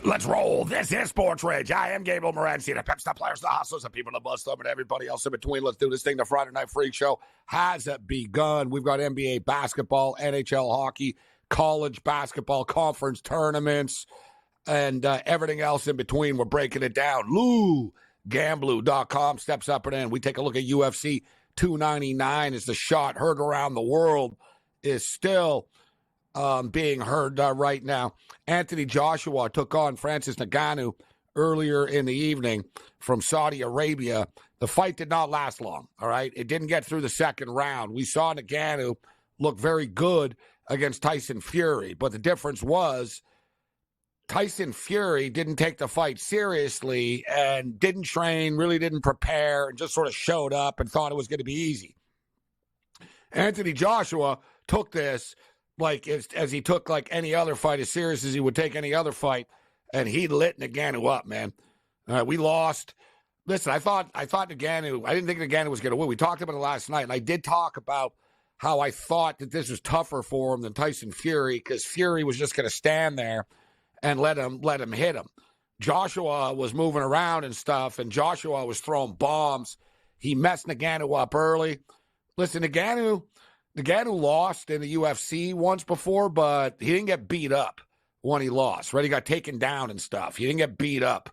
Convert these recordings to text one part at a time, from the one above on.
Let's roll. This is SportsRage. I am Gabriel Morency. The pimps, the players, the hustlers, the people, the bus club, and everybody else in between. Let's do this thing. The Friday Night Freak Show has begun. We've got NBA basketball, NHL hockey, college basketball, conference tournaments, and everything else in between. We're breaking it down. LouGamblu.com steps up and in. We take a look at UFC 299 as the shot heard around the world is still being heard right now. Anthony Joshua took on Francis Ngannou earlier in the evening from Saudi Arabia. The fight did not last long, all right? It didn't get through the second round. We saw Ngannou look very good against Tyson Fury, but the difference was Tyson Fury didn't take the fight seriously and didn't train, really didn't prepare, and just sort of showed up and thought it was going to be easy. Anthony Joshua took this like as he took like any other fight, as serious as he would take any other fight, and he lit Ngannou up, man. We lost. Listen, I thought Ngannou, I didn't think Ngannou was going to win. We talked about it last night, and I did talk about how I thought that this was tougher for him than Tyson Fury because Fury was just going to stand there and let him hit him. Joshua was moving around and stuff, and Joshua was throwing bombs. He messed Ngannou up early. Listen, Ngannou lost in the UFC once before, but he didn't get beat up when he lost, right? He got taken down and stuff. He didn't get beat up.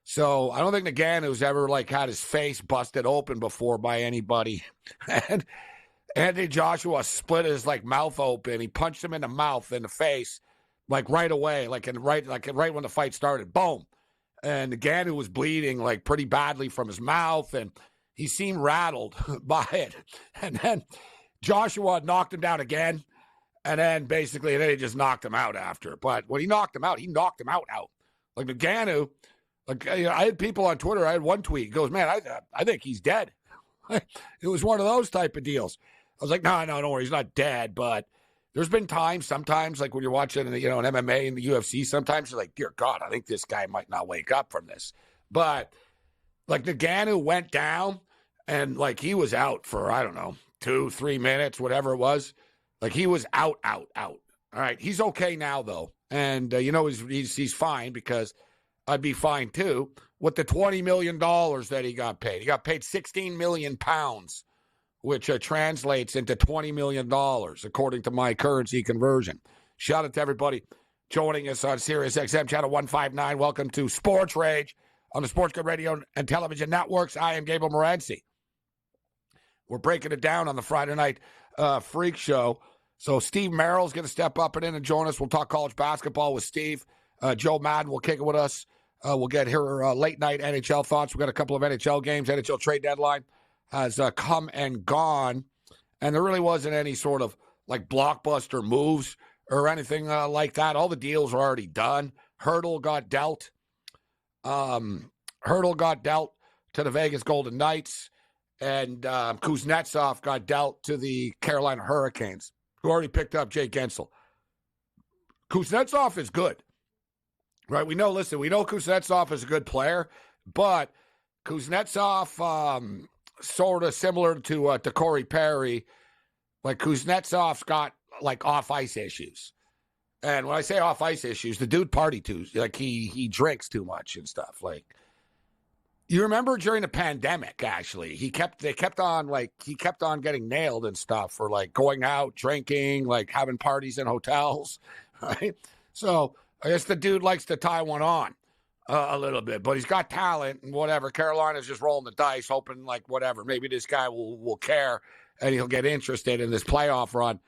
So I don't think Ngannou's ever like had his face busted open before by anybody. And Anthony Joshua split his like mouth open. He punched him in the mouth, in the face, like right away, right when the fight started. Boom. And Ngannou was bleeding like pretty badly from his mouth, and he seemed rattled by it. And then Joshua knocked him down again, and then he just knocked him out after. But when he knocked him out. Like Ngannou, I had people on Twitter. I had one tweet. He goes, man, I think he's dead. It was one of those type of deals. I was like, no, don't worry, he's not dead. But there's been times, sometimes, like when you're watching, an MMA and the UFC, sometimes you're like, dear God, I think this guy might not wake up from this. But like Ngannou went down, and like he was out for, I don't know, 2-3 minutes, whatever it was. Like he was out. All right. He's okay now though. And he's fine, because I'd be fine too with the $20 million that he got paid. He got paid 16 million pounds, which translates into $20 million according to my currency conversion. Shout out to everybody joining us on Sirius XM channel 159. Welcome to Sports Rage on the SportsGrid radio and television networks. I am Gabriel Morency. We're breaking it down on the Friday Night Freak Show. So Steve Merrill's going to step up and join us. We'll talk college basketball with Steve. Joe Madden will kick it with us. We'll get her late night NHL thoughts. We've got a couple of NHL games. NHL trade deadline has come and gone. And there really wasn't any sort of like blockbuster moves or anything like that. All the deals are already done. Hurdle got dealt. Hurdle got dealt to the Vegas Golden Knights. And Kuznetsov got dealt to the Carolina Hurricanes, who already picked up Jake Gensel. Kuznetsov is good, right? We know Kuznetsov is a good player, but Kuznetsov, sort of similar to Corey Perry, like Kuznetsov's got like off-ice issues. And when I say off-ice issues, the dude party too. Like he drinks too much and stuff. Like, you remember during the pandemic, actually, he kept on getting nailed and stuff for like going out, drinking, like having parties in hotels, right? So I guess the dude likes to tie one on a little bit, but he's got talent and whatever. Carolina's just rolling the dice, hoping like whatever, maybe this guy will care and he'll get interested in this playoff run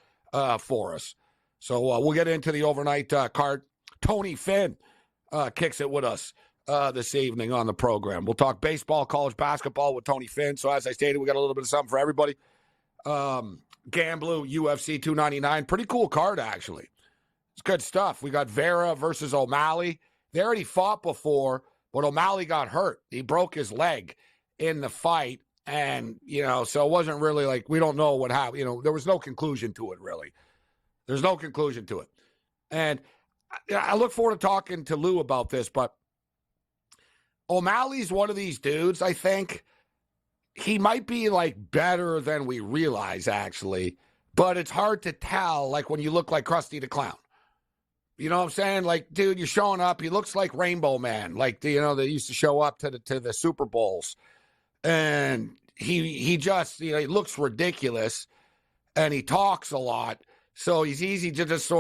for us. So we'll get into the overnight card. Tony Finn kicks it with us this evening on the program. We'll talk baseball, college basketball with Tony Finn. So as I stated, we got a little bit of something for everybody. Gamblu, UFC 299. Pretty cool card, actually. It's good stuff. We got Vera versus O'Malley. They already fought before, but O'Malley got hurt. He broke his leg in the fight. And, so it wasn't really like, we don't know what happened. There was no conclusion to it, really. There's no conclusion to it. And I look forward to talking to Lou about this, but O'Malley's one of these dudes, I think. He might be, like, better than we realize, actually. But it's hard to tell, like, when you look like Krusty the Clown. You know what I'm saying? Like, dude, you're showing up. He looks like Rainbow Man, like they used to show up to the Super Bowls, and he just he looks ridiculous, and he talks a lot. So he's easy to just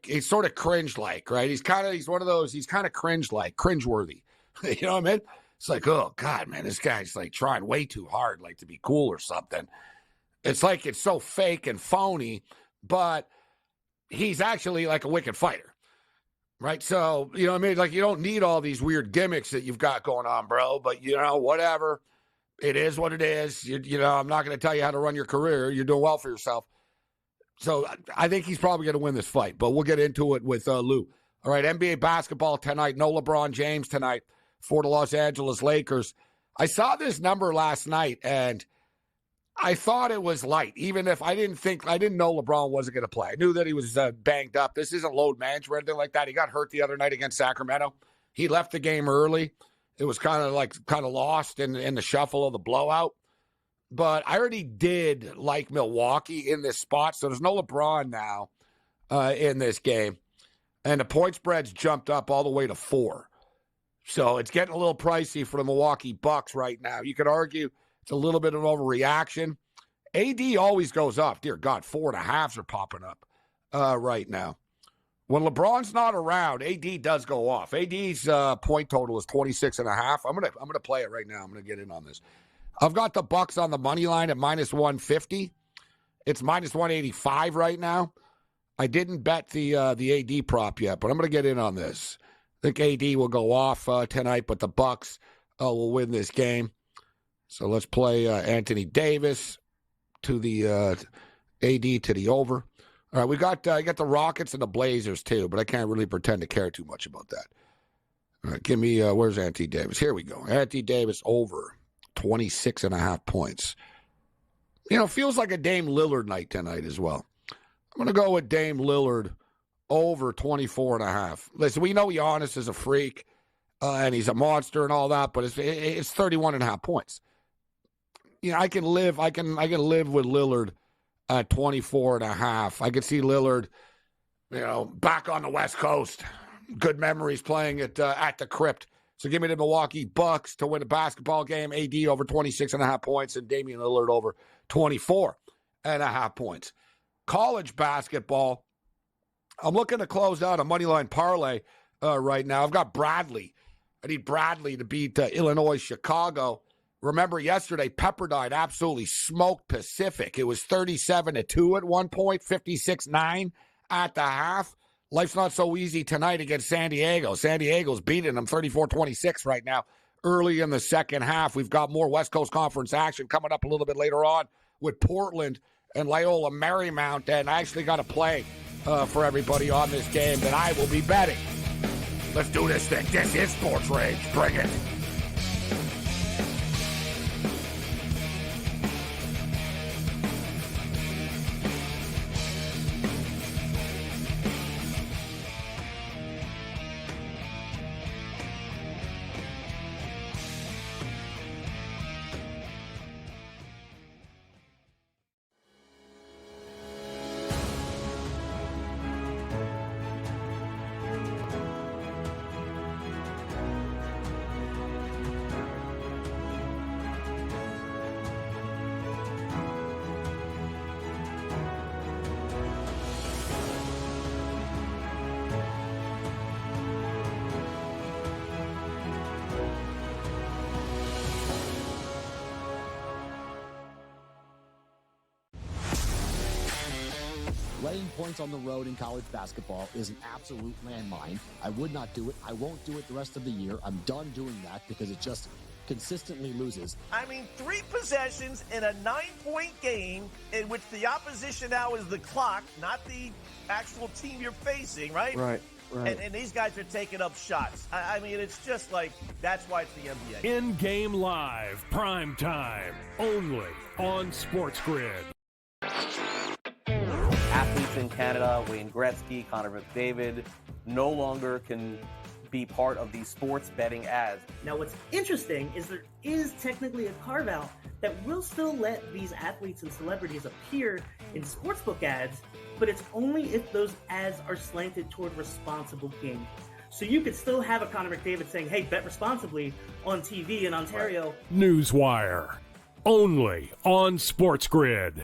he's sort of cringe like, right? He's kind of cringe like, cringeworthy. You know what I mean? It's like, oh God, man, this guy's like trying way too hard, like to be cool or something. It's like it's so fake and phony, but he's actually like a wicked fighter. Right. So, you know what I mean? Like, you don't need all these weird gimmicks that you've got going on, bro. But, whatever. It is what it is. I'm not going to tell you how to run your career. You're doing well for yourself. So I think he's probably going to win this fight. But we'll get into it with Lou. All right. NBA basketball tonight. No LeBron James tonight for the Los Angeles Lakers. I saw this number last night, and I thought it was light, even if I didn't know LeBron wasn't going to play. I knew that he was banged up. This isn't load management or anything like that. He got hurt the other night against Sacramento. He left the game early. It was kind of lost in the shuffle of the blowout. But I already did like Milwaukee in this spot, so there's no LeBron now in this game. And the point spread's jumped up all the way to 4. So it's getting a little pricey for the Milwaukee Bucks right now. You could argue it's a little bit of an overreaction. AD always goes up. Dear God, 4.5s are popping up right now. When LeBron's not around, AD does go off. AD's point total is 26.5. I'm gonna play it right now. I'm gonna get in on this. I've got the Bucks on the money line at -150. It's -185 right now. I didn't bet the AD prop yet, but I'm gonna get in on this. I think AD will go off tonight, but the Bucks will win this game. So let's play Anthony Davis to the AD to the over. All right, we got I got the Rockets and the Blazers too, but I can't really pretend to care too much about that. All right, give me where's Anthony Davis? Here we go. Anthony Davis over 26.5 points. Feels like a Dame Lillard night tonight as well. I'm going to go with Dame Lillard over 24.5. Listen, we know Giannis is a freak and he's a monster and all that, but it's 31.5 points. I can live with Lillard at 24.5. I could see Lillard, back on the West Coast. Good memories playing at the Crypt. So give me the Milwaukee Bucks to win a basketball game. AD over 26.5 points and Damian Lillard over 24.5 points. College basketball, I'm looking to close out a moneyline parlay right now. I've got Bradley. I need Bradley to beat Illinois, Chicago. Remember yesterday, Pepperdine absolutely smoked Pacific. It was 37-2 at one point, 56-9 at the half. Life's not so easy tonight against San Diego. San Diego's beating them 34-26 right now. Early in the second half, we've got more West Coast Conference action coming up a little bit later on with Portland and Loyola Marymount. And I actually got a play for everybody on this game that I will be betting. Let's do this thing. This is Sports Rage. Bring it. Laying points on the road in college basketball is an absolute landmine. I would not do it. I won't do it the rest of the year. I'm done doing that because it just consistently loses. I mean, 3 possessions in a 9-point game in which the opposition now is the clock, not the actual team you're facing, right? Right. And these guys are taking up shots. I mean, it's just like, that's why it's the NBA. In-game live, prime time, only on SportsGrid. Athletes in Canada, Wayne Gretzky, Connor McDavid, no longer can be part of these sports betting ads. Now, what's interesting is there is technically a carve-out that will still let these athletes and celebrities appear in sportsbook ads, but it's only if those ads are slanted toward responsible gaming. So you could still have a Connor McDavid saying, hey, bet responsibly on TV in Ontario. Newswire, only on SportsGrid.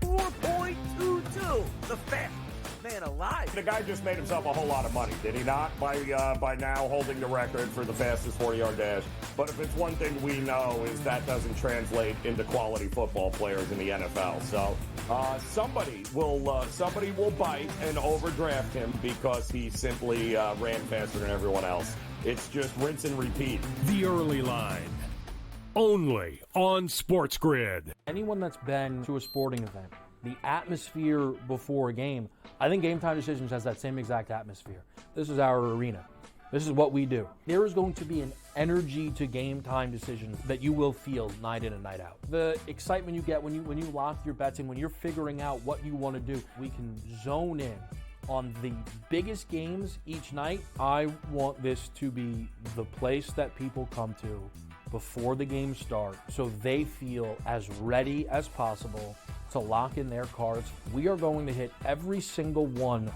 4.22, the fastest man alive. The guy just made himself a whole lot of money, did he not? By now holding the record for the fastest 40-yard dash. But if it's one thing we know is that doesn't translate into quality football players in the NFL. So somebody will bite and overdraft him because he simply ran faster than everyone else. It's just rinse and repeat. The Early Line, only on SportsGrid. Anyone that's been to a sporting event, the atmosphere before a game, I think Game Time Decisions has that same exact atmosphere. This is our arena. This is what we do. There is going to be an energy to Game Time Decisions that you will feel night in and night out. The excitement you get when you lock your bets in, when you're figuring out what you want to do, we can zone in on the biggest games each night. I want this to be the place that people come to before the games start so they feel as ready as possible to lock in their cards. We are going to hit every single one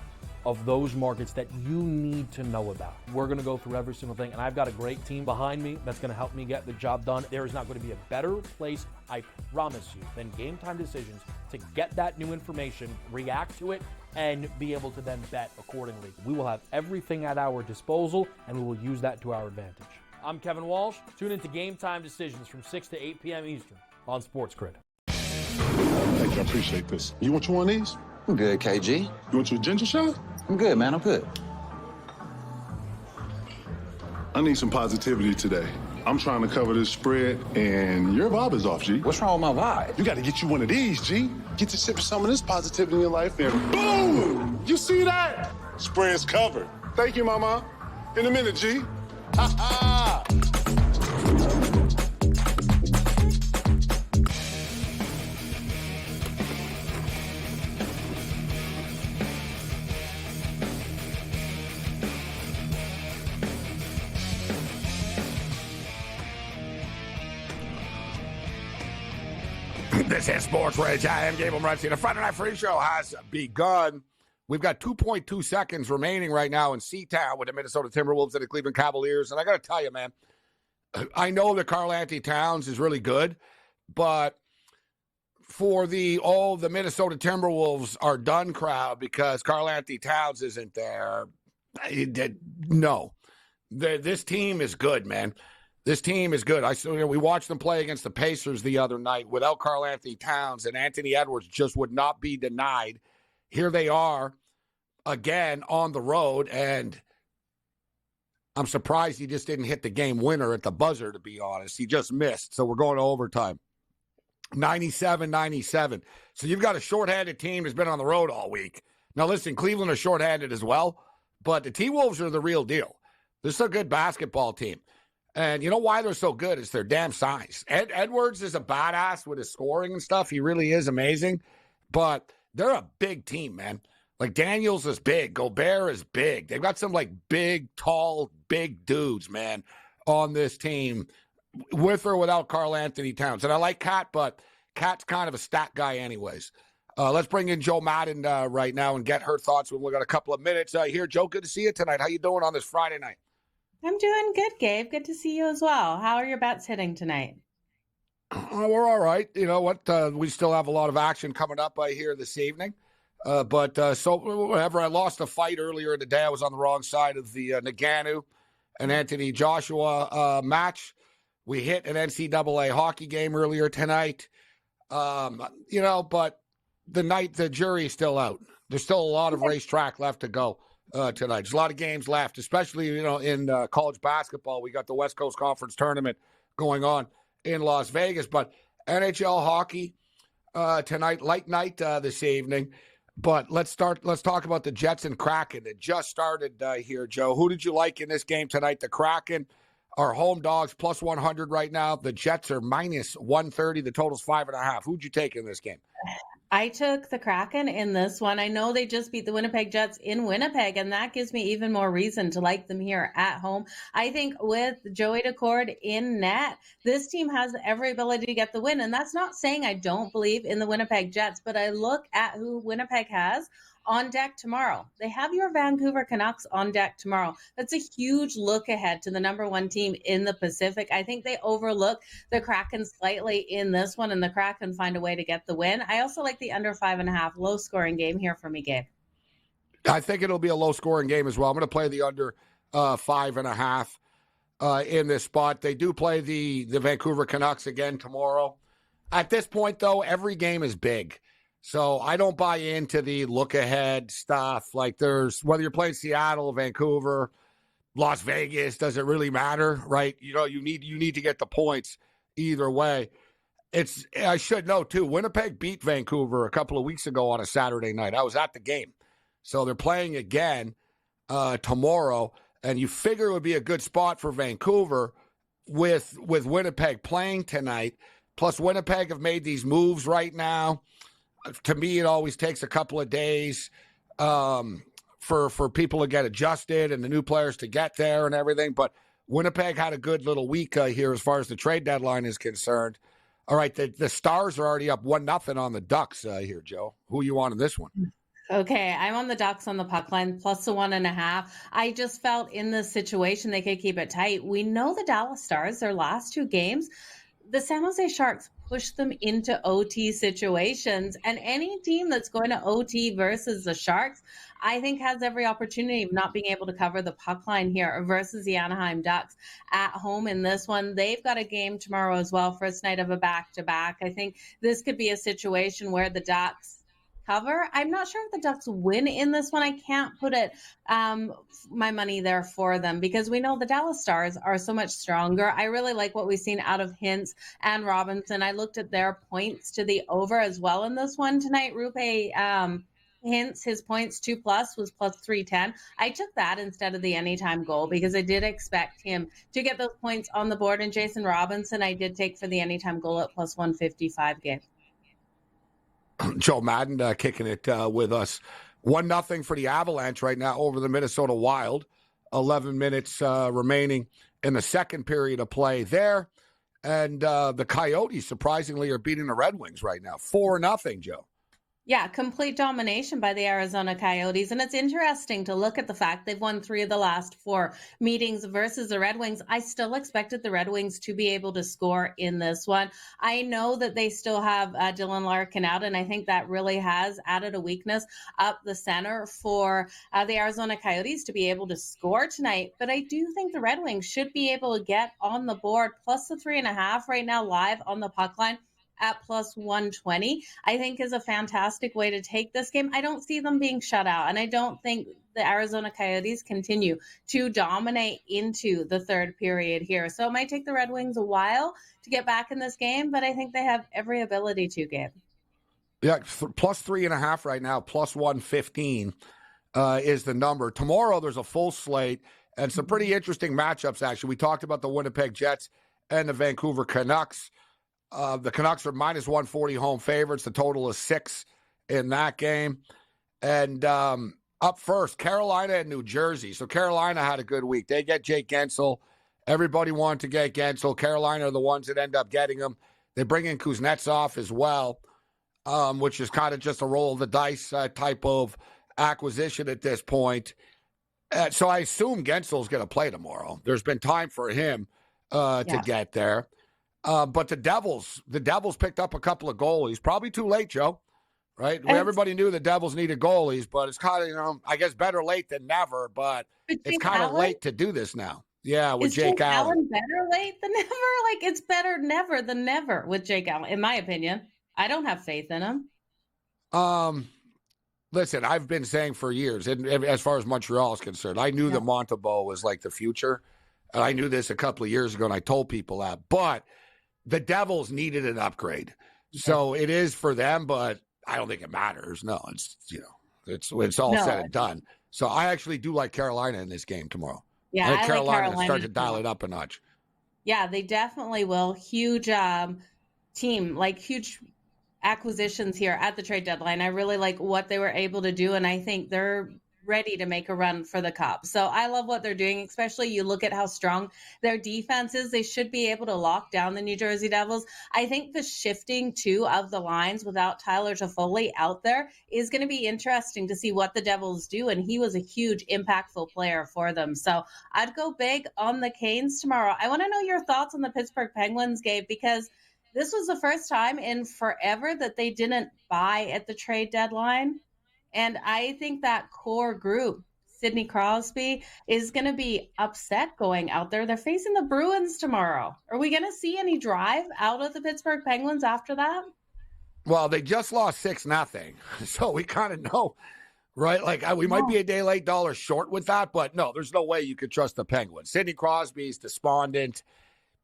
of those markets that you need to know about. We're going to go through every single thing, and I've got a great team behind me that's going to help me get the job done. There is not going to be a better place, I promise you, than Game Time Decisions to get that new information, react to it, and be able to then bet accordingly. We will have everything at our disposal, and we will use that to our advantage. I'm Kevin Walsh. Tune into Game Time Decisions from 6 to 8 p.m. Eastern on SportsGrid. Thank you, I appreciate this. You want one of these? I'm good, KG. You want your ginger shot? I'm good, man, I'm good. I need some positivity today. I'm trying to cover this spread, and your vibe is off, G. What's wrong with my vibe? You got to get you one of these, G. Get to sip some of this positivity in your life, and boom! You see that? Spread's covered. Thank you, Mama. In a minute, G. Ha ha! This is SportsRage. I am Gabriel Morency. The Friday Night Free Show has begun. We've got 2.2 seconds remaining right now in Seatown with the Minnesota Timberwolves and the Cleveland Cavaliers. And I got to tell you, man, I know that Karl-Anthony Towns is really good, but for the Minnesota Timberwolves are done crowd because Karl-Anthony Towns isn't there, no. This team is good, man. This team is good. We watched them play against the Pacers the other night without Karl-Anthony Towns, and Anthony Edwards just would not be denied. Here they are again on the road, and I'm surprised he just didn't hit the game winner at the buzzer, to be honest. He just missed, so we're going to overtime. 97-97. So you've got a shorthanded team that's been on the road all week. Now, listen, Cleveland are shorthanded as well, but the T-Wolves are the real deal. This is a good basketball team. And you know why they're so good? It's their damn size. Edwards is a badass with his scoring and stuff. He really is amazing. But they're a big team, man. Like, Daniels is big. Gobert is big. They've got some, like, big, tall, big dudes, man, on this team, with or without Karl-Anthony Towns. And I like Kat, but Kat's kind of a stat guy anyways. Let's bring in Joe Madden right now and get her thoughts when we've got a couple of minutes here. Joe, good to see you tonight. How you doing on this Friday night? I'm doing good, Gabe. Good to see you as well. How are your bets hitting tonight? We're all right. You know what? We still have a lot of action coming up here this evening. But whenever I lost a fight earlier in the day, I was on the wrong side of the Nagano and Anthony Joshua match. We hit an NCAA hockey game earlier tonight. But the jury is still out. There's still a lot of racetrack left to go. Tonight. There's a lot of games left, especially, in college basketball. We got the West Coast Conference Tournament going on in Las Vegas, but NHL hockey tonight, light night this evening. But let's talk about the Jets and Kraken. It just started here, Joe. Who did you like in this game tonight? The Kraken are home dogs, plus 100 right now. The Jets are minus 130. The total's 5.5. Who'd you take in this game? I took the Kraken in this one. I know they just beat the Winnipeg Jets in Winnipeg, and that gives me even more reason to like them here at home. I think with Joey Decord in net, this team has every ability to get the win. And that's not saying I don't believe in the Winnipeg Jets, but I look at who Winnipeg has on deck tomorrow. They have your Vancouver Canucks on deck tomorrow. That's a huge look ahead to the number one team in the Pacific. I think they overlook the Kraken slightly in this one, and the Kraken find a way to get the win. I also like the under 5.5 low scoring game here for me, Gabe. I think it'll be a low scoring game as well. I'm going to play the under 5.5 in this spot. They do play the Vancouver Canucks again tomorrow. At this point, though, every game is big. So I don't buy into the look ahead stuff. Like there's, whether you're playing Seattle, Vancouver, Las Vegas, does it really matter, right? You know, you need to get the points either way. I should know too, Winnipeg beat Vancouver a couple of weeks ago on a Saturday night. I was at the game. So they're playing again tomorrow, and you figure it would be a good spot for Vancouver with Winnipeg playing tonight. Plus Winnipeg have made these moves right now. To me, it always takes a couple of days for people to get adjusted and the new players to get there and everything. But Winnipeg had a good little week here as far as the trade deadline is concerned. All right, the Stars are already up 1-0 on the Ducks here, Joe. Who are you on in this one? Okay, I'm on the Ducks on the puck line, plus the 1.5. I just felt in this situation they could keep it tight. We know the Dallas Stars, their last two games, the San Jose Sharks pushed them into OT situations. And any team that's going to OT versus the Sharks, I think has every opportunity of not being able to cover the puck line here versus the Anaheim Ducks at home in this one. They've got a game tomorrow as well, first night of a back-to-back. I think this could be a situation where the Ducks cover. I'm not sure if the Ducks win in this one. I can't put it my money there for them because we know the Dallas Stars are so much stronger. I really like what we've seen out of Hintz and Robinson. I looked at their points to the over as well in this one tonight. Rupe Hintz, his points 2+ was plus 310. I took that instead of the anytime goal because I did expect him to get those points on the board. And Jason Robinson, I did take for the anytime goal at plus 155 game. Joe Madden kicking it with us. 1-0 for the Avalanche right now over the Minnesota Wild. 11 minutes remaining in the second period of play there. And the Coyotes, surprisingly, are beating the Red Wings right now. 4-0, Joe. Yeah, complete domination by the Arizona Coyotes. And it's interesting to look at the fact they've won 3 of the last 4 meetings versus the Red Wings. I still expected the Red Wings to be able to score in this one. I know that they still have Dylan Larkin out, and I think that really has added a weakness up the center for the Arizona Coyotes to be able to score tonight. But I do think the Red Wings should be able to get on the board, plus the 3.5 right now live on the puck line at plus 120, I think is a fantastic way to take this game. I don't see them being shut out, and I don't think the Arizona Coyotes continue to dominate into the third period here. So it might take the Red Wings a while to get back in this game, but I think they have every ability to, Gabe. Yeah, plus 3.5 right now, plus 115 is the number. Tomorrow there's a full slate and some pretty interesting matchups, actually. We talked about the Winnipeg Jets and the Vancouver Canucks. The Canucks are minus 140 home favorites. The total is 6 in that game. And up first, Carolina and New Jersey. So Carolina had a good week. They get Jake Gensel. Everybody wanted to get Gensel. Carolina are the ones that end up getting him. They bring in Kuznetsov as well, which is kind of just a roll of the dice type of acquisition at this point. So I assume Gensel's going to play tomorrow. There's been time for him to get there. But the Devils picked up a couple of goalies. Probably too late, Joe, right? Everybody knew the Devils needed goalies, but it's kind of, I guess better late than never, but it's kind of late to do this now. Yeah, with Jake Allen. Better late than never? Like, it's better never than never with Jake Allen, in my opinion. I don't have faith in him. Listen, I've been saying for years, and as far as Montreal is concerned, I knew that Montembeault was like the future. And I knew this a couple of years ago, and I told people that. But the Devils needed an upgrade. So it is for them, but I don't think it matters. No, it's all said and done. So I actually do like Carolina in this game tomorrow. Yeah, I think Carolina like start to dial it up a notch. Yeah, they definitely will. Huge team, like huge acquisitions here at the trade deadline. I really like what they were able to do, and I think they're ready to make a run for the cup. So I love what they're doing, especially you look at how strong their defense is. They should be able to lock down the New Jersey Devils. I think the shifting too of the lines without Tyler Toffoli out there is going to be interesting to see what the Devils do, and he was a huge impactful player for them. So I'd go big on the Canes tomorrow. I want to know your thoughts on the Pittsburgh Penguins, Gabe, because this was the first time in forever that they didn't buy at the trade deadline. And I think that core group, Sidney Crosby, is going to be upset going out there. They're facing the Bruins tomorrow. Are we going to see any drive out of the Pittsburgh Penguins after that? Well, they just lost 6-0. So we kind of know, right? Like we might be a day late, dollar short with that, but no, there's no way you could trust the Penguins. Sidney Crosby's despondent.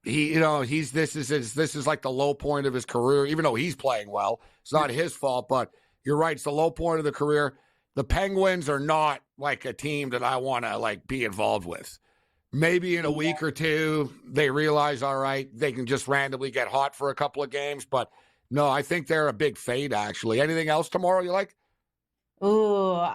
This is like the low point of his career, even though he's playing well. It's not his fault, but you're right. It's the low point of the career. The Penguins are not like a team that I want to be involved with. Maybe in a week or two, they realize, all right, they can just randomly get hot for a couple of games. But no, I think they're a big fade, actually. Anything else tomorrow you like? Ooh,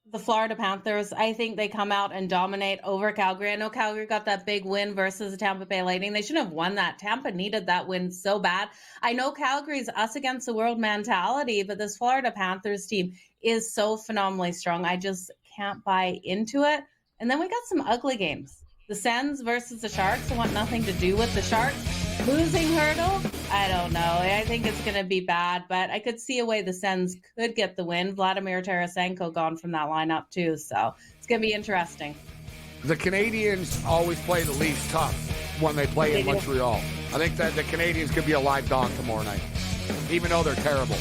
the Florida Panthers. I think they come out and dominate over Calgary. I know Calgary got that big win versus the Tampa Bay Lightning. They shouldn't have won that. Tampa needed that win so bad. I know Calgary's us against the world mentality, but this Florida Panthers team is so phenomenally strong. I just can't buy into it. And then we got some ugly games. The Sens versus the Sharks. I want nothing to do with the Sharks. Losing hurdle? I don't know. I think it's going to be bad, but I could see a way the Sens could get the win. Vladimir Tarasenko gone from that lineup too, so it's going to be interesting. The Canadians always play the Leafs tough when they play in Montreal. I think that the Canadians could be a live dog tomorrow night, even though they're terrible.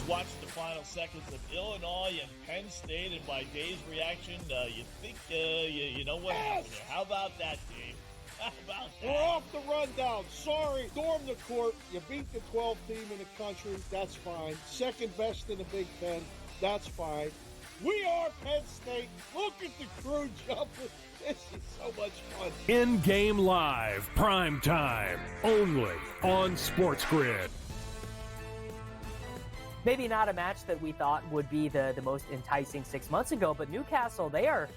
Watched the final seconds of Illinois and Penn State, and by Dave's reaction, you think you know what happened there. How about that, Dave? How about that? We're off the rundown. Sorry. Storm the court. You beat the 12th team in the country. That's fine. Second best in the Big Ten. That's fine. We are Penn State. Look at the crew jumping. This is so much fun. In-game live, prime time, only on SportsGrid. Maybe not a match that we thought would be the most enticing 6 months ago, but Newcastle, they are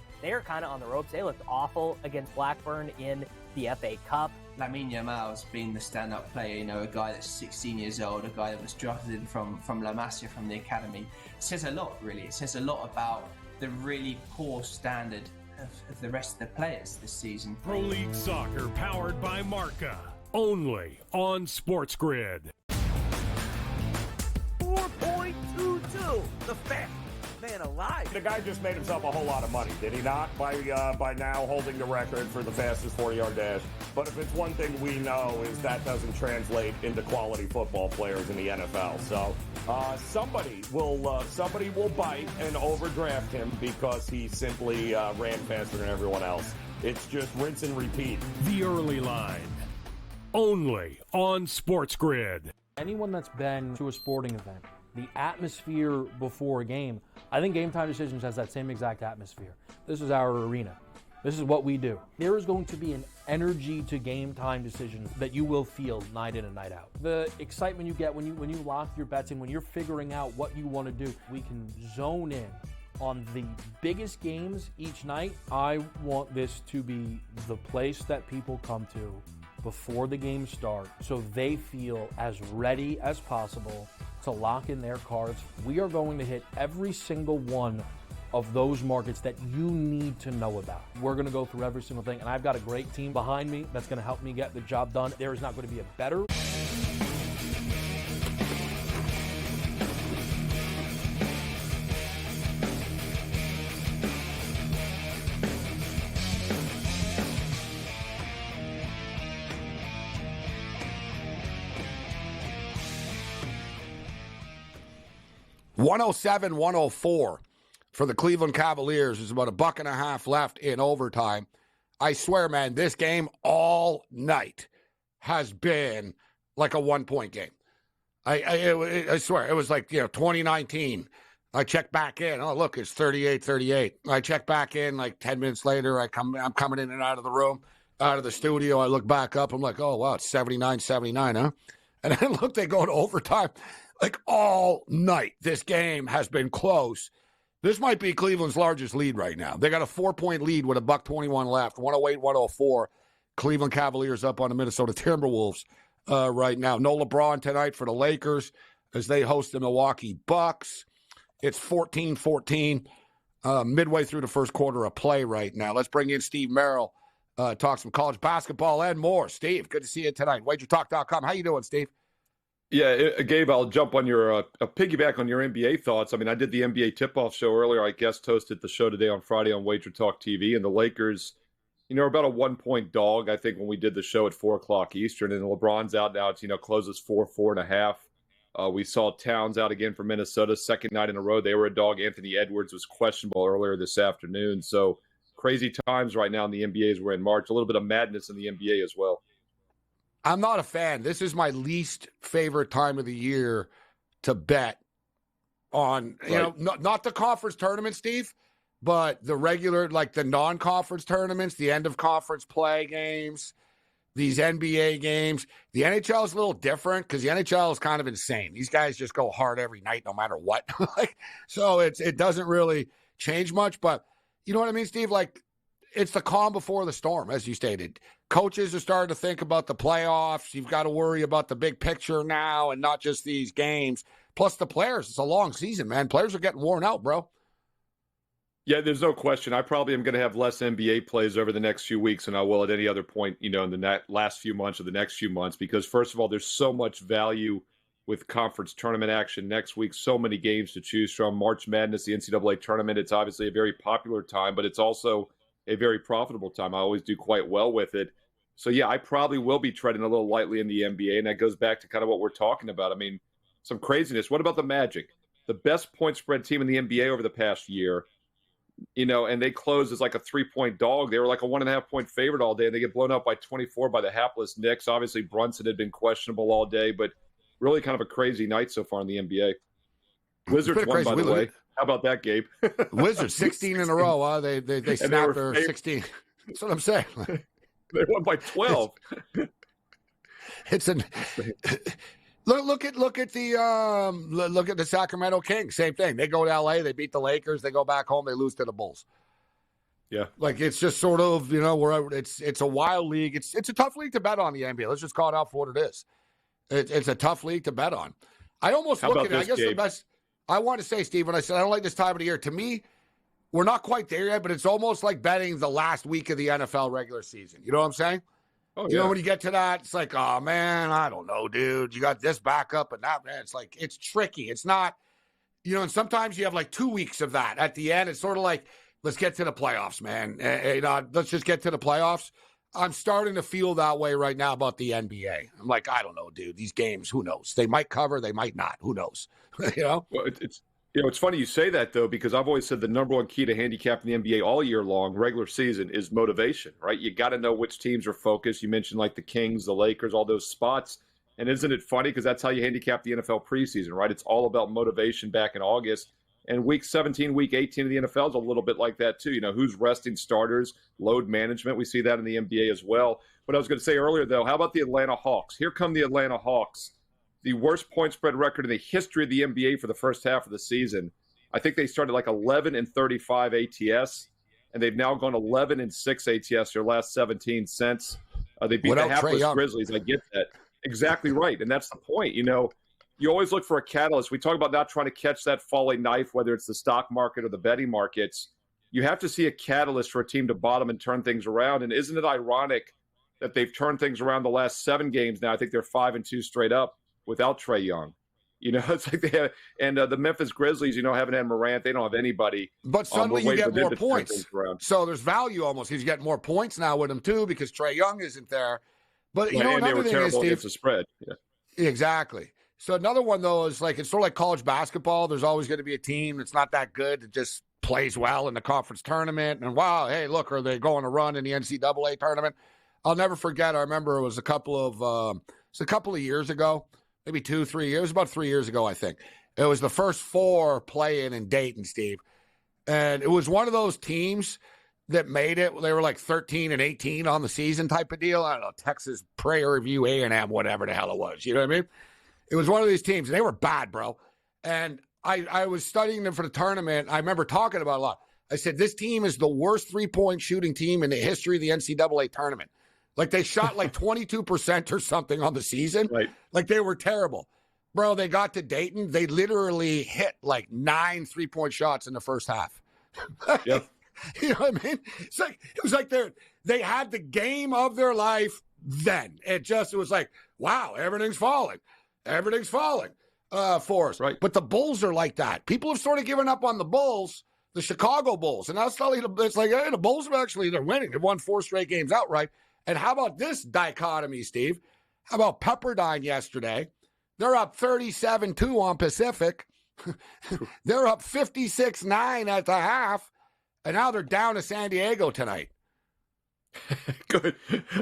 kind of on the ropes. They looked awful against Blackburn in the FA Cup. Lamine Yamal's been the stand-up player, a guy that's 16 years old, a guy that was drafted from La Masia from the academy. It says a lot, really. It says a lot about the really poor standard of the rest of the players this season. Pro League Soccer powered by Marca, only on SportsGrid. 4.22. The fastest man alive. The guy just made himself a whole lot of money, did he not? By now holding the record for the fastest 40-yard dash. But if it's one thing we know is that doesn't translate into quality football players in the NFL. So somebody will bite and overdraft him because he simply ran faster than everyone else. It's just rinse and repeat. The early line, only on SportsGrid. Anyone that's been to a sporting event, the atmosphere before a game, I think Game Time Decisions has that same exact atmosphere. This is our arena. This is what we do. There is going to be an energy to Game Time Decisions that you will feel night in and night out. The excitement you get when you lock your bets in, when you're figuring out what you want to do, we can zone in on the biggest games each night. I want this to be the place that people come to before the games start so they feel as ready as possible to lock in their cards. We are going to hit every single one of those markets that you need to know about. We're going to go through every single thing, and I've got a great team behind me that's going to help me get the job done. There is not going to be a better. $107-104 for the Cleveland Cavaliers. There's about $1.50 left in overtime. I swear, man, this game all night has been like a one-point game. I swear, it was like, 2019. I check back in. Oh, look, it's 38-38. I check back in like 10 minutes later. I'm coming in and out of the room, out of the studio. I look back up. I'm like, oh, wow, it's 79-79, huh? And then look, they go to overtime. Like all night, this game has been close. This might be Cleveland's largest lead right now. They got a 4-point lead with $1:21 left, 108-104. Cleveland Cavaliers up on the Minnesota Timberwolves right now. No LeBron tonight for the Lakers as they host the Milwaukee Bucks. It's 14-14, midway through the first quarter of play right now. Let's bring in Steve Merrill, talk some college basketball and more. Steve, good to see you tonight. WagerTalk.com. How you doing, Steve? Yeah, Gabe, I'll jump on your piggyback on your NBA thoughts. I mean, I did the NBA tip-off show earlier. I guest hosted the show today on Friday on Wager Talk TV, and the Lakers, are about a 1-point dog, I think, when we did the show at 4 o'clock Eastern, and LeBron's out now. It's, closes 4.5. We saw Towns out again for Minnesota, second night in a row. They were a dog. Anthony Edwards was questionable earlier this afternoon. So crazy times right now in the NBA as we're in March. A little bit of madness in the NBA as well. I'm not a fan. This is my least favorite time of the year to bet on, not the conference tournament, Steve, but the regular, like the non-conference tournaments, the end of conference play games, these NBA games. The NHL is a little different because the NHL is kind of insane. These guys just go hard every night, no matter what. So it doesn't really change much, but you know what I mean, Steve? Like, it's the calm before the storm, as you stated. Coaches are starting to think about the playoffs. You've got to worry about the big picture now and not just these games. Plus the players. It's a long season, man. Players are getting worn out, bro. Yeah, there's no question. I probably am going to have less NBA plays over the next few weeks than I will at any other point, in the last few months or the next few months. Because, first of all, there's so much value with conference tournament action next week. So many games to choose from. March Madness, the NCAA tournament, it's obviously a very popular time, but it's also a very profitable time. I always do quite well with it. So, yeah, I probably will be treading a little lightly in the NBA, and that goes back to kind of what we're talking about. I mean, some craziness. What about the Magic? The best point spread team in the NBA over the past year, and they closed as like a 3-point dog. They were like a 1.5-point favorite all day, and they get blown out by 24 by the hapless Knicks. Obviously, Brunson had been questionable all day, but really kind of a crazy night so far in the NBA. Wizards won, by the way. How about that, Gabe? Wizards, 16 in a row. Huh? They snapped their 16. That's what I'm saying. They won by 12. It's an look at the Sacramento Kings. Same thing. They go to LA, they beat the Lakers, they go back home, they lose to the Bulls. Yeah, like it's just sort of where it's a wild league. It's a tough league to bet on, the NBA. Let's just call it out for what it is. It's a tough league to bet on. I almost look at it. I guess Gabe? The best. I want to say, Steve, when I said I don't like this time of the year, to me, we're not quite there yet, but it's almost like betting the last week of the NFL regular season. You know what I'm saying? Oh, you know, when you get to that, it's like, oh, man, I don't know, dude. You got this backup and that, man. It's like, it's tricky. It's not, and sometimes you have like 2 weeks of that. At the end, it's sort of like, let's get to the playoffs, man. Let's just get to the playoffs. I'm starting to feel that way right now about the NBA. I'm like, I don't know, dude. These games, who knows? They might cover, they might not. Who knows? Well, it's funny you say that, though, because I've always said the number one key to handicapping the NBA all year long, regular season, is motivation, right? You got to know which teams are focused. You mentioned like the Kings, the Lakers, all those spots. And isn't it funny? Because that's how you handicap the NFL preseason, right? It's all about motivation back in August. And week 17, week 18 of the NFL is a little bit like that, too. Who's resting starters, load management. We see that in the NBA as well. But I was going to say earlier, though, how about the Atlanta Hawks? Here come the Atlanta Hawks. The worst point spread record in the history of the NBA for the first half of the season. I think they started like 11-35 ATS, and they've now gone 11-6 ATS their last 17 since. They beat the hapless Grizzlies. I get that. Exactly right, and that's the point. you always look for a catalyst. We talk about not trying to catch that falling knife, whether it's the stock market or the betting markets. You have to see a catalyst for a team to bottom and turn things around. And isn't it ironic that they've turned things around the last 7 games now? I think they're 5-2 straight up without Trae Young. It's like they have, and the Memphis Grizzlies, haven't had Morant. They don't have anybody. But suddenly you get more points. So there's value almost. He's getting more points now with him too because Trae Young isn't there. But and they were terrible against the spread. Yeah. Exactly. So another one though is like it's sort of like college basketball. There's always going to be a team that's not that good that just plays well in the conference tournament. And wow, hey, look, are they going to run in the NCAA tournament? I'll never forget. I remember it was a couple of years ago. Maybe 2-3 years, about 3 years ago, I think. It was the first 4 play-in in Dayton, Steve. And it was one of those teams that made it. They were like 13-18 on the season type of deal. I don't know, Texas Prairie View A&M, whatever the hell it was. You know what I mean? It was one of these teams, and they were bad, bro. And I was studying them for the tournament. I remember talking about it a lot. I said, this team is the worst three-point shooting team in the history of the NCAA tournament. Like, they shot like 22% or something on the season. Right. Like, they were terrible. Bro, they got to Dayton. They literally hit like 9 3-point shots in the first half. Yep. You know what I mean? It was like they had the game of their life then. It was like, wow, everything's falling. Everything's falling for us. Right. But the Bulls are like that. People have sort of given up on the Bulls, the Chicago Bulls. And it's like, hey, the Bulls they're winning. They've won 4 straight games outright. And how about this dichotomy, Steve? How about Pepperdine yesterday? They're up 37-2 on Pacific. They're up 56-9 at the half. And now they're down to San Diego tonight. Good.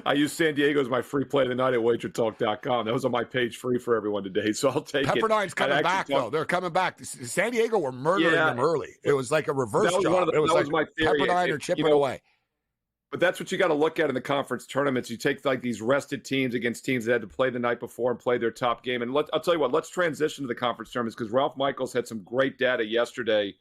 I use San Diego as my free play of the night at wagertalk.com. That was on my page free for everyone today, so I'll take Pepperdine's coming back, though. They're coming back. San Diego were murdering them early. It was like a reverse job. It was like my theory. Pepperdine are chipping away. But that's what you got to look at in the conference tournaments. You take like these rested teams against teams that had to play the night before and play their top game. And I'll tell you what, let's transition to the conference tournaments because Ralph Michaels had some great data yesterday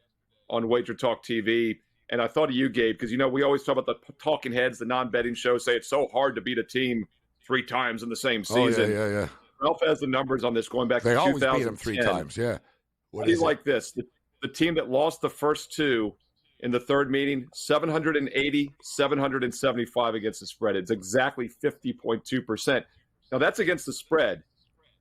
on Wager Talk TV. And I thought of you, Gabe, because, we always talk about the talking heads, the non-betting shows say it's so hard to beat a team 3 times in the same season. Yeah. Ralph has the numbers on this going back to 2010. They always beat them 3 times, yeah. What do you like this? The team that lost the first 2 in the third meeting, 780, 775 against the spread. It's exactly 50.2%. Now, that's against the spread.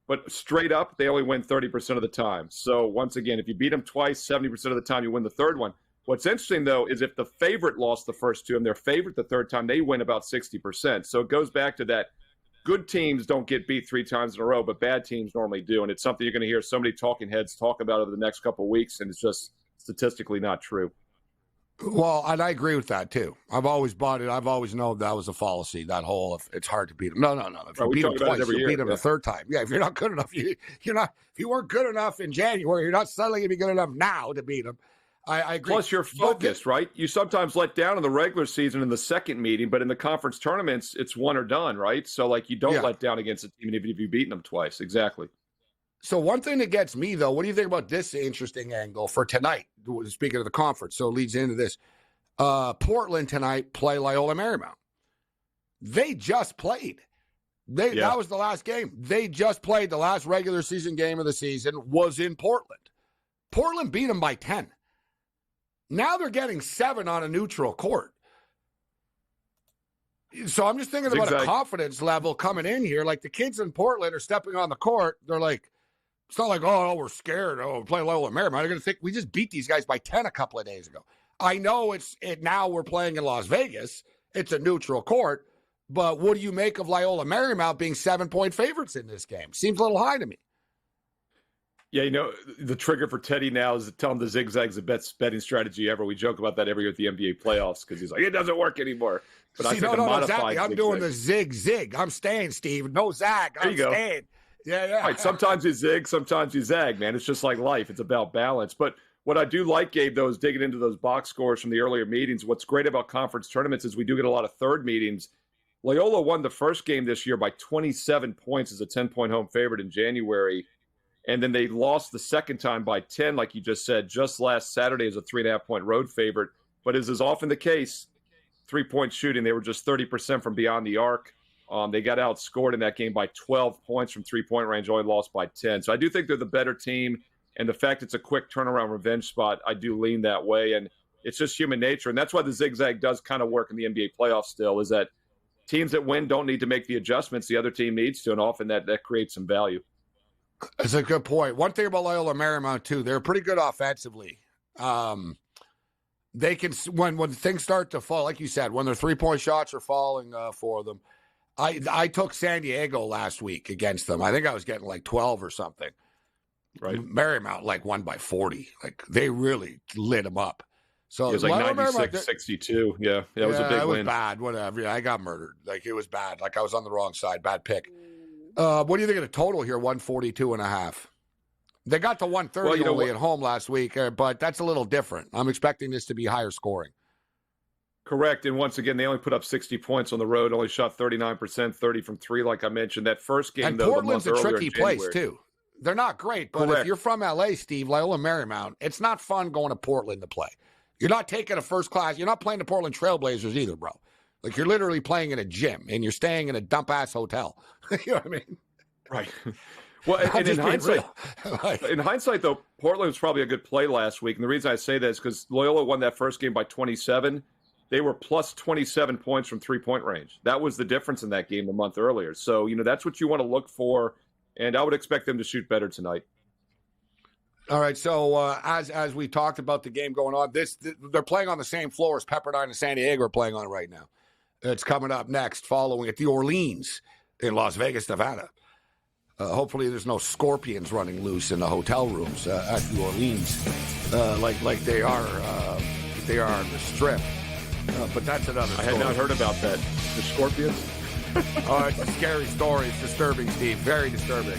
But straight up, they only win 30% of the time. So, once again, if you beat them twice, 70% of the time, you win the third one. What's interesting, though, is if the favorite lost the first 2 and their favorite the third time, they win about 60%. So it goes back to that. Good teams don't get beat 3 times in a row, but bad teams normally do. And it's something you're going to hear so many talking heads talk about over the next couple of weeks, and it's just statistically not true. Well, and I agree with that, too. I've always bought it. I've always known that was a fallacy, that whole, if it's hard to beat them. No. If you beat them twice, you beat them the third time. Yeah, if you're not good enough, you're not. If you weren't good enough in January, you're not suddenly going to be good enough now to beat them. I agree. Plus, you're focused, right? You sometimes let down in the regular season in the second meeting, but in the conference tournaments, it's one or done, right? So, you don't let down against a team even if you've beaten them twice. Exactly. So one thing that gets me, though, what do you think about this interesting angle for tonight? Speaking of the conference, so it leads into this. Portland tonight play Loyola Marymount. They just played. That was the last game. They just played. The last regular season game of the season was in Portland. Portland beat them by 10. Now they're getting 7 on a neutral court. So I'm just thinking about a confidence level coming in here. Like the kids in Portland are stepping on the court. They're like, it's not like, oh, we're scared. Oh, play Loyola Marymount. They're going to think we just beat these guys by 10 a couple of days ago. I know now we're playing in Las Vegas. It's a neutral court. But what do you make of Loyola Marymount being 7-point favorites in this game? Seems a little high to me. Yeah, the trigger for Teddy now is to tell him the zigzag's the best betting strategy ever. We joke about that every year at the NBA playoffs because he's like, it doesn't work anymore. But I think exactly. I'm doing the zig. I'm staying, Steve. No zag. I'm staying. Yeah. Right. Sometimes you zig, sometimes you zag, man. It's just like life. It's about balance. But what I do like, Gabe, though, is digging into those box scores from the earlier meetings. What's great about conference tournaments is we do get a lot of third meetings. Loyola won the first game this year by 27 points as a 10-point home favorite in January. And then they lost the second time by 10, like you just said, just last Saturday as a 3.5-point road favorite. But as is often the case, 3-point shooting, they were just 30% from beyond the arc They got outscored in that game by 12 points from three-point range, only lost by 10. So I do think they're the better team. And the fact it's a quick turnaround revenge spot, I do lean that way. And it's just human nature. And that's why the zigzag does kind of work in the NBA playoffs still, is that teams that win don't need to make the adjustments the other team needs to. And often that creates some value. That's a good point. One thing about Loyola Marymount, too, they're pretty good offensively. They can, when things start to fall, like you said, when their three-point shots are falling for them. I took San Diego last week against them. I think I was getting like 12 or something. Right. Marymount won by 40. They really lit them up. So it was like 96-62. Yeah, it was a big win. It was bad. Whatever. Yeah, I got murdered. It was bad. I was on the wrong side. Bad pick. What do you think of the total here? 142.5. They got to 130 only at home last week, but that's a little different. I'm expecting this to be higher scoring. Correct. And once again, they only put up 60 points on the road, only shot 39%, 30 from three, like I mentioned. That first game, and though, Portland's the month a earlier, tricky place, too. They're not great, but Correct. If you're from L.A., Steve, Loyola Marymount, it's not fun going to Portland to play. You're not taking a first class. You're not playing the Portland Trailblazers either, bro. You're literally playing in a gym, and you're staying in a dump-ass hotel. You know what I mean? Right. Well, and in hindsight, though, Portland was probably a good play last week. And the reason I say that is because Loyola won that first game by 27. They were plus 27 points from three-point range. That was the difference in that game a month earlier. So, that's what you want to look for, and I would expect them to shoot better tonight. All right, so as we talked about the game going on, they're playing on the same floor as Pepperdine and San Diego are playing on right now. It's coming up next, following at the Orleans in Las Vegas, Nevada. Hopefully there's no scorpions running loose in the hotel rooms at the Orleans like they are on the Strip. But that's another story. I had not heard about that. The scorpions? Oh, it's a scary story. It's disturbing, Steve. Very disturbing.